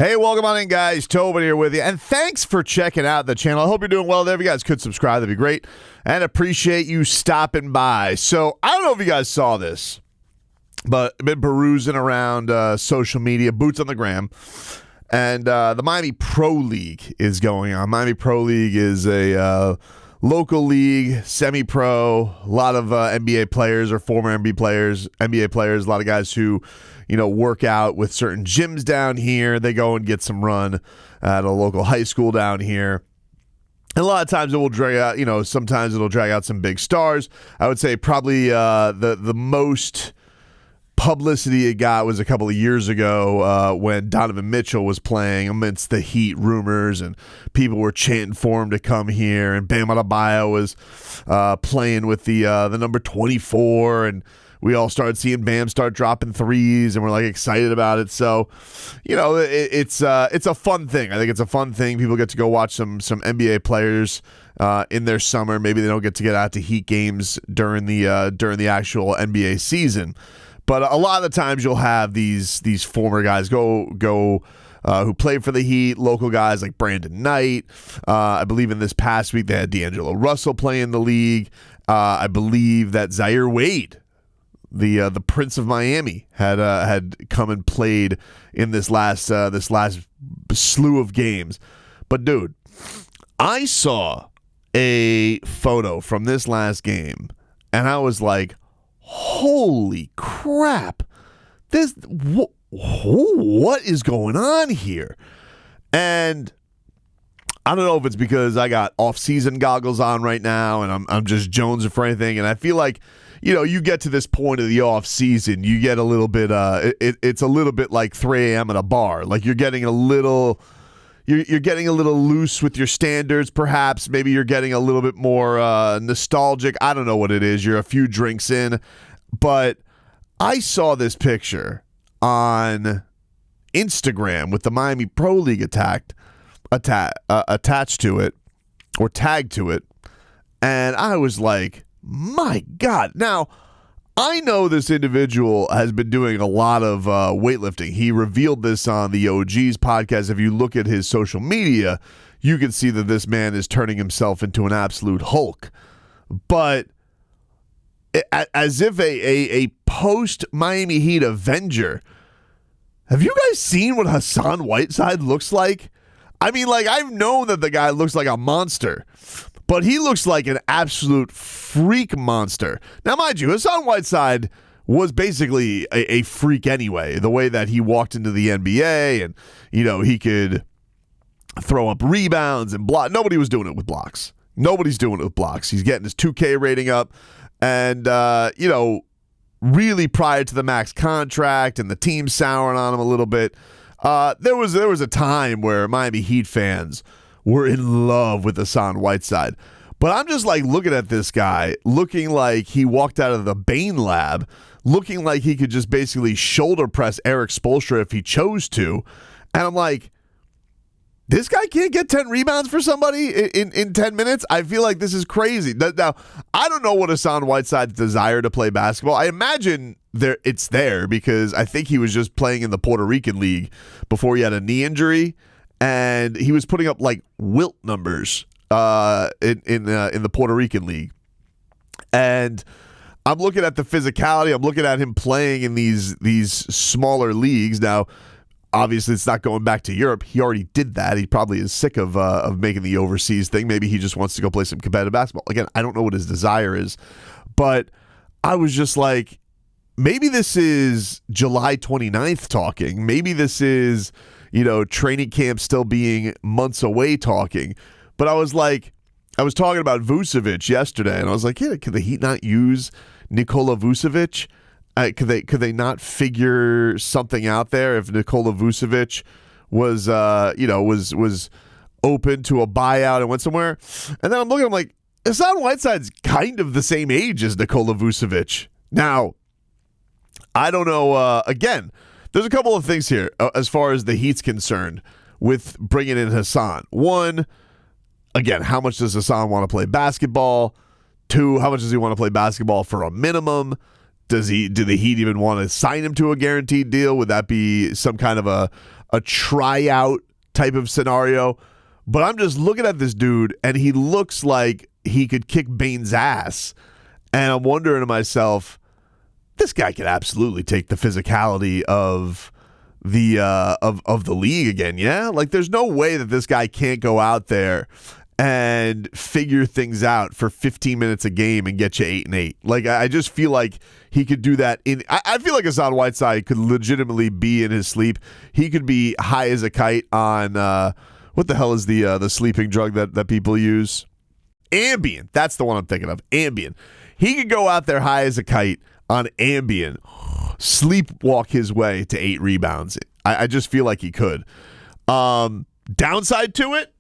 Hey, welcome on in, guys. Tobin here with you, and thanks for checking out the channel. I hope you're doing well there. If you guys could subscribe, that'd be great, and appreciate you stopping by. So, I don't know if you guys saw this, but I've been perusing around social media, boots on the gram, and the Miami Pro League is going on. Miami Pro League is a local league, semi-pro, a lot of NBA players or former NBA players, a lot of guys who work out with certain gyms down here. They go and get some run at a local high school down here. And a lot of times it will drag out, sometimes it'll drag out some big stars. I would say probably the most publicity it got was a couple of years ago when Donovan Mitchell was playing amidst the Heat rumors and people were chanting for him to come here. And Bam Adebayo was playing with the number 24, and we all started seeing Bam start dropping threes, and we're like excited about it. So, it's a fun thing. I think it's a fun thing. People get to go watch some NBA players in their summer. Maybe they don't get to get out to Heat games during the actual NBA season. But a lot of the times you'll have these former guys go who played for the Heat, local guys like Brandon Knight. I believe in this past week they had D'Angelo Russell play in the league. I believe that Zaire Wade, the Prince of Miami, had come and played in this last slew of games. But dude, I saw a photo from this last game, and I was like, holy crap, what is going on here? And I don't know if it's because I got off-season goggles on right now and I'm just jonesing for anything, and I feel like you get to this point of the off-season, you get a little bit it's a little bit like 3 a.m. at a bar. Like you're getting a little loose with your standards, perhaps. Maybe you're getting a little bit more nostalgic. I don't know what it is. You're a few drinks in. But I saw this picture on Instagram with the Miami Pro League attached to it, or tagged to it, and I was like, my God. Now, I know this individual has been doing a lot of weightlifting. He revealed this on the OG's podcast. If you look at his social media, you can see that this man is turning himself into an absolute Hulk. But as if a post-Miami Heat Avenger, have you guys seen what Hassan Whiteside looks like? I mean, like, I've known that the guy looks like a monster, but he looks like an absolute freak monster. Now, mind you, Hassan Whiteside was basically a freak anyway, the way that he walked into the NBA and, he could throw up rebounds and block. Nobody was doing it with blocks. Nobody's doing it with blocks. He's getting his 2K rating up. And, really prior to the max contract and the team souring on him a little bit, there was a time where Miami Heat fans were in love with Hassan Whiteside. But I'm just like looking at this guy, looking like he walked out of the Bain lab, looking like he could just basically shoulder press Eric Spoelstra if he chose to. And I'm like, this guy can't get 10 rebounds for somebody in 10 minutes? I feel like this is crazy. Now, I don't know what Hassan Whiteside's desire to play basketball. I imagine it's there because I think he was just playing in the Puerto Rican League before he had a knee injury, and he was putting up like wilt numbers in the Puerto Rican League. And I'm looking at the physicality. I'm looking at him playing in these smaller leagues. Now, obviously, it's not going back to Europe. He already did that. He probably is sick of making the overseas thing. Maybe he just wants to go play some competitive basketball. Again, I don't know what his desire is, but I was just like, maybe this is July 29th talking. Maybe this is, training camp still being months away talking. But I was like, I was talking about Vucevic yesterday, and I was like, yeah, could the Heat not use Nikola Vucevic? Could they not figure something out there if Nikola Vucevic was was open to a buyout and went somewhere? And then I'm looking, I'm like, Hassan Whiteside's kind of the same age as Nikola Vucevic. Now, I don't know. Again, there's a couple of things here as far as the Heat's concerned with bringing in Hassan. One, again, how much does Hassan want to play basketball? Two, how much does he want to play basketball for a minimum? Do the Heat even want to sign him to a guaranteed deal? Would that be some kind of a tryout type of scenario. But I'm just looking at this dude, and he looks like he could kick Bane's ass. And I'm wondering to myself, this guy could absolutely take the physicality of the league again, yeah? Like, there's no way that this guy can't go out there and figure things out for 15 minutes a game and get you 8-8. Like, I just feel like he could do that. I feel like Hassan Whiteside could legitimately be in his sleep. He could be high as a kite on what the hell is the sleeping drug that people use? Ambien. That's the one I'm thinking of. Ambien. He could go out there high as a kite on Ambien, sleepwalk his way to 8 rebounds. I just feel like he could. Downside to it,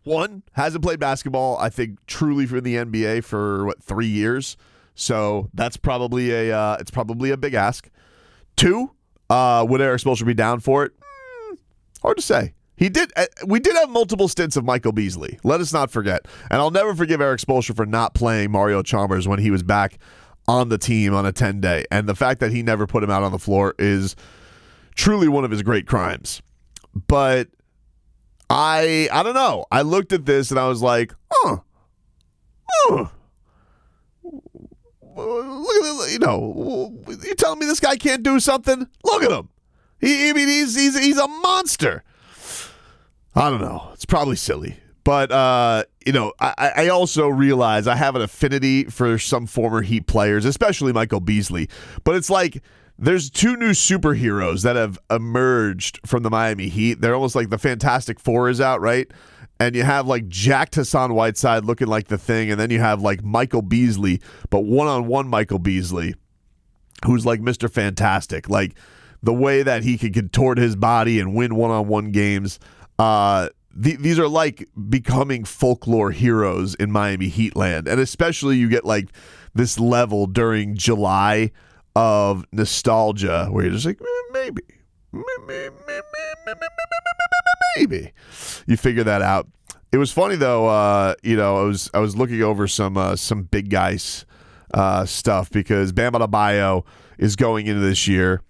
one, hasn't played basketball, I think, truly for the NBA for 3 years. So that's probably it's probably a big ask. 2, would Eric Spoelstra be down for it? Hard to say. We did have multiple stints of Michael Beasley. Let us not forget. And I'll never forgive Eric Spoelstra for not playing Mario Chalmers when he was back on the team on a 10-day. And the fact that he never put him out on the floor is truly one of his great crimes. But I don't know. I looked at this and I was like, look at it, you're telling me this guy can't do something? Look at him. He's a monster. I don't know. It's probably silly. But, I also realize I have an affinity for some former Heat players, especially Michael Beasley. But it's like there's 2 new superheroes that have emerged from the Miami Heat. They're almost like the Fantastic Four is out, right? And you have like jacked Hassan Whiteside looking like the Thing, and then you have like Michael Beasley, but one-on-one Michael Beasley, who's like Mr. Fantastic. Like the way that he can contort his body and win one-on-one games. These are like becoming folklore heroes in Miami Heat land. And especially you get like this level during July of nostalgia where you're just like, maybe you figure that out. It was funny though. I was looking over some big guys stuff because Bam Adebayo is going into this year,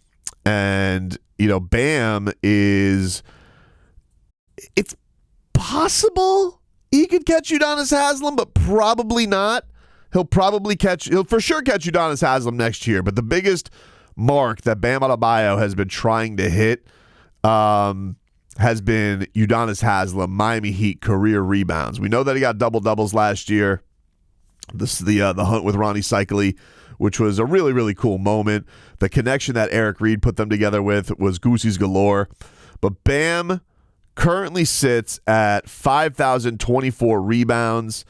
and Bam is. It's possible he could catch Udonis Haslem, but probably not. He'll for sure catch Udonis Haslem next year. But the biggest mark that Bam Adebayo has been trying to hit has been Udonis Haslem, Miami Heat career rebounds. We know that he got double-doubles last year. This is the hunt with Ronnie Cycli, which was a really, really cool moment. The connection that Eric Reed put them together with was Goosey's galore. But Bam currently sits at 5,024 rebounds,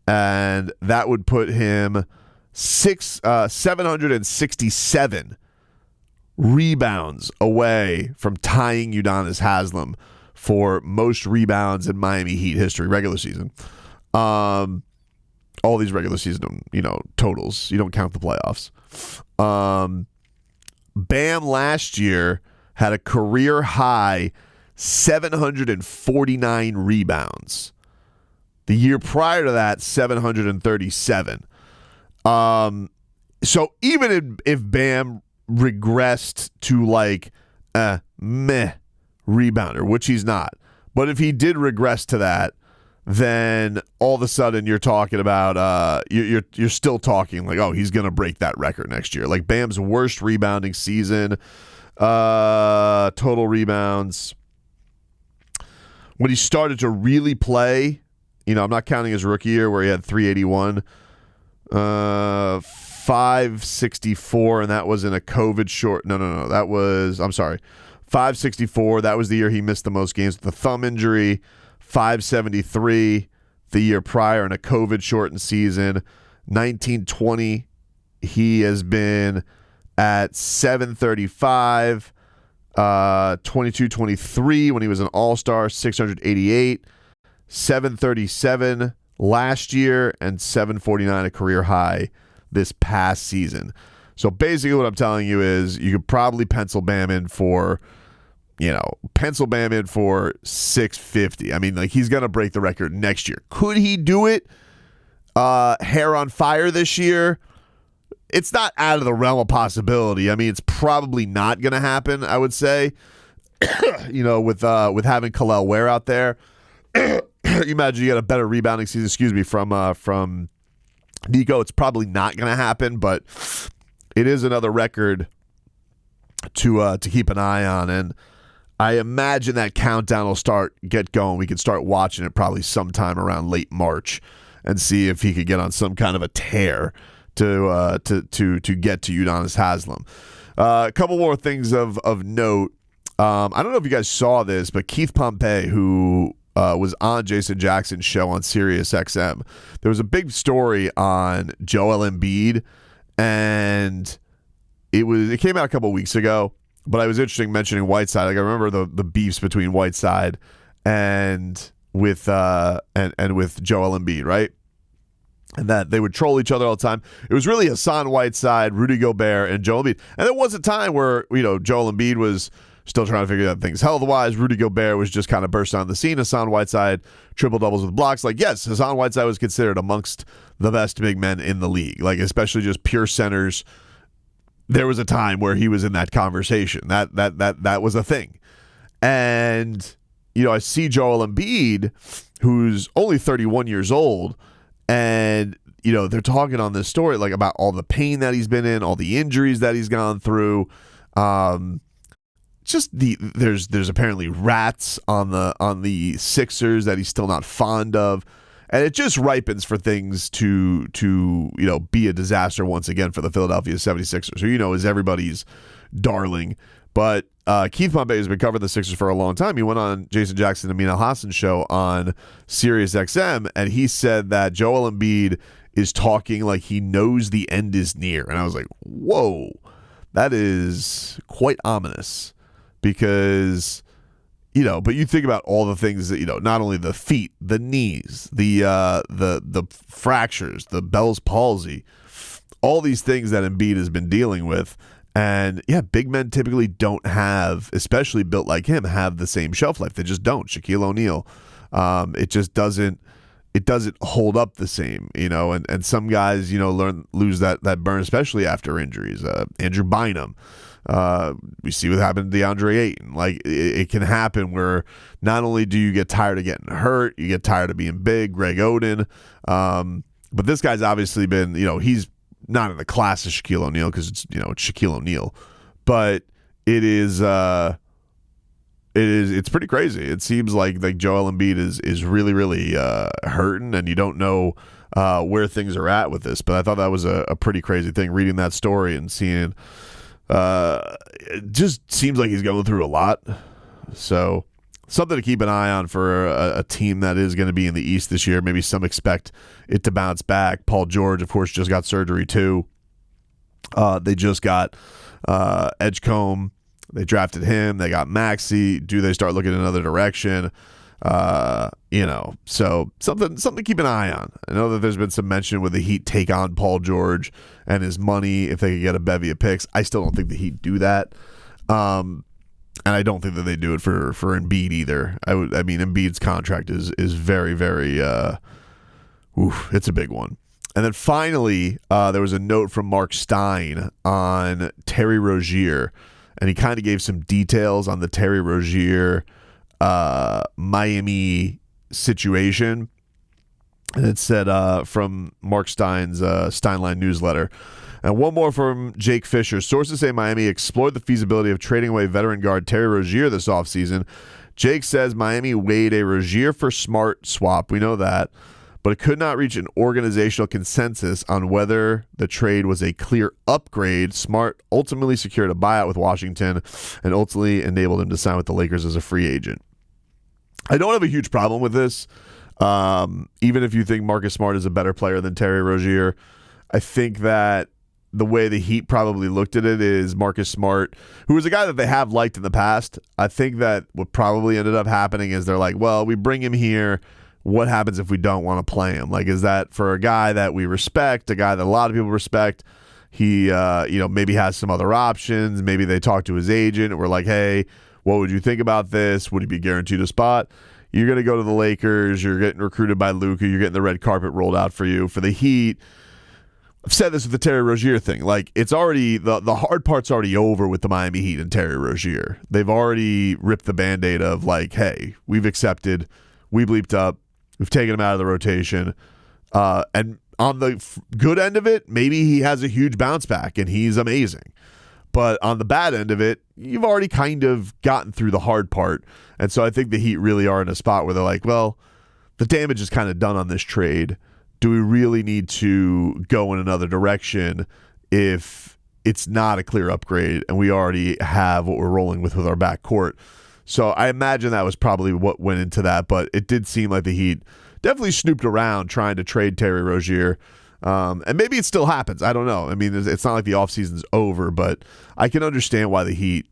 and that would put him 767 rebounds away from tying Udonis Haslem for most rebounds in Miami Heat history, regular season. All these regular season, totals. You don't count the playoffs. Bam last year had a career high 749 rebounds. The year prior to that, 737. So even if Bam regressed to like a meh rebounder, which he's not, but if he did regress to that, then all of a sudden you're talking about you're still talking like, oh, he's gonna break that record next year. Like Bam's worst rebounding season, total rebounds. When he started to really play, I'm not counting his rookie year where he had 381, 564, and that was in a COVID short. No. That was, 564. That was the year he missed the most games with the thumb injury. 573 the year prior in a COVID shortened season. 1920, he has been at 735. 22-23 when he was an all-star, 688, 737 last year, and 749 a career high this past season. So basically what I'm telling you is you could probably pencil Bam in for 650. I mean, like, he's going to break the record next year. Could he do it hair on fire this year? It's not out of the realm of possibility. I mean, it's probably not going to happen, I would say. with having Khalil Ware out there, you imagine you get a better rebounding season, from Nico. It's probably not going to happen, but it is another record to keep an eye on, and I imagine that countdown will get going. We can start watching it probably sometime around late March and see if he could get on some kind of a tear to get to Udonis Haslem. A couple more things of note. I don't know if you guys saw this, but Keith Pompey, who was on Jason Jackson's show on Sirius XM, there was a big story on Joel Embiid, and it came out a couple weeks ago. But I was interesting mentioning Whiteside. Like, I remember the beefs between Whiteside and with Joel Embiid, right? And that they would troll each other all the time. It was really Hassan Whiteside, Rudy Gobert, and Joel Embiid. And there was a time where Joel Embiid was still trying to figure out things health-wise. Rudy Gobert was just kind of burst on the scene. Hassan Whiteside, triple-doubles with blocks. Like, yes, Hassan Whiteside was considered amongst the best big men in the league, like especially just pure centers. There was a time where he was in that conversation. That was a thing. And, I see Joel Embiid, who's only 31 years old, and, they're talking on this story, like, about all the pain that he's been in, all the injuries that he's gone through. There's apparently rats on the Sixers that he's still not fond of. And it just ripens for things to be a disaster once again for the Philadelphia 76ers, who, is everybody's darling. But Keith Pompey has been covering the Sixers for a long time. He went on Jason Jackson and Amin Al-Hassan's show on Sirius XM, and he said that Joel Embiid is talking like he knows the end is near. And I was like, whoa, that is quite ominous, because but you think about all the things that, not only the feet, the knees, the fractures, the Bell's palsy, all these things that Embiid has been dealing with. And yeah, big men typically don't have, especially built like him, have the same shelf life. They just don't. Shaquille O'Neal, it just doesn't hold up the same, and some guys, lose that burn, especially after injuries. Andrew Bynum. We see what happened to DeAndre Ayton. Like, it can happen where not only do you get tired of getting hurt, you get tired of being big. Greg Oden. But this guy's obviously been, he's not in the class of Shaquille O'Neal because it's Shaquille O'Neal. But it's pretty crazy. It seems like Joel Embiid is really, really hurting, and you don't know where things are at with this. But I thought that was a pretty crazy thing, reading that story and seeing. It just seems like he's going through a lot. So something to keep an eye on for a team that is going to be in the East this year. Maybe some expect it to bounce back. Paul George, of course, just got surgery too. They just got Edgecombe. They drafted him. They got Maxey. Do they start looking in another direction? So something to keep an eye on. I know that there's been some mention with the Heat take on Paul George and his money if they could get a bevy of picks. I still don't think the Heat do that. And I don't think that they do it for Embiid either. Embiid's contract is very, very, it's a big one. And then finally, there was a note from Mark Stein on Terry Rozier, and he kind of gave some details on the Terry Rozier Miami situation. And it said from Mark Stein's Steinline newsletter. And one more from Jake Fisher. Sources say Miami explored the feasibility of trading away veteran guard Terry Rozier this offseason. Jake says Miami weighed a Rozier for Smart swap. We know that. But it could not reach an organizational consensus on whether the trade was a clear upgrade. Smart ultimately secured a buyout with Washington and ultimately enabled him to sign with the Lakers as a free agent. I don't have a huge problem with this. Even if you think Marcus Smart is a better player than Terry Rozier, I think that the way the Heat probably looked at it is Marcus Smart, who is a guy that they have liked in the past. I think that what probably ended up happening is they're like, well, we bring him here. What happens if we don't want to play him? Like, is that for a guy that we respect, a guy that a lot of people respect? He, maybe has some other options. Maybe they talk to his agent and we're like, hey, what would you think about this? Would he be guaranteed a spot? You're going to go to the Lakers. You're getting recruited by Luka. You're getting the red carpet rolled out for you. For the Heat, I've said this with the Terry Rozier thing. Like, it's already, the hard part's already over with the Miami Heat and Terry Rozier. They've already ripped the Band-Aid of, like, hey, we've accepted, we bleeped up, we've taken him out of the rotation. And on the good end of it, maybe he has a huge bounce back and he's amazing. But on the bad end of it, you've already kind of gotten through the hard part. And so I think the Heat really are in a spot where they're like, well, the damage is kind of done on this trade. Do we really need to go in another direction if it's not a clear upgrade and we already have what we're rolling with our backcourt? So I imagine that was probably what went into that, but it did seem like the Heat definitely snooped around trying to trade Terry Rozier. And maybe it still happens. I don't know. I mean, it's not like the offseason's over, but I can understand why the Heat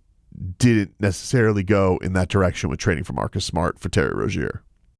didn't necessarily go in that direction with trading for Marcus Smart for Terry Rozier.